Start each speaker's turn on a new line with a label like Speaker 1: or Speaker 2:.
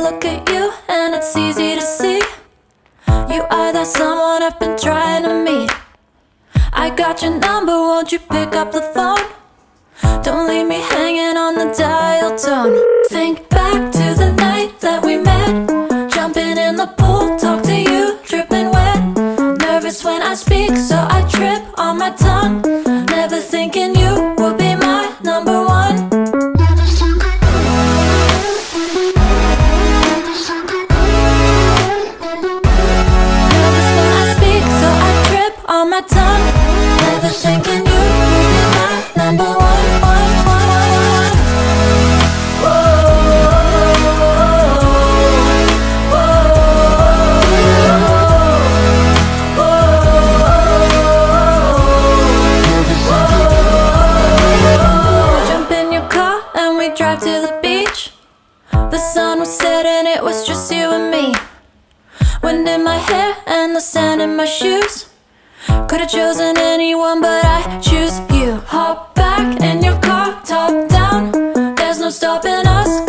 Speaker 1: look at you and it's easy to see you are that someone I've been trying to meet. I got your number, won't you pick up the phone? Don't leave me hanging on the dial tone. Think back to the night that we met, jumping in the pool, talk to you, dripping wet. Nervous when I speak, so I trip on my tongue. Never thinking you would be my number one. Nervous when I speak, so I trip on my tongue. Never thinking you would be my number one. Drive to the beach. The sun was setting, it was just you and me. Wind in my hair and the sand in my shoes. Could've chosen anyone, but I choose you. Hop back in your car, top down. There's no stopping us.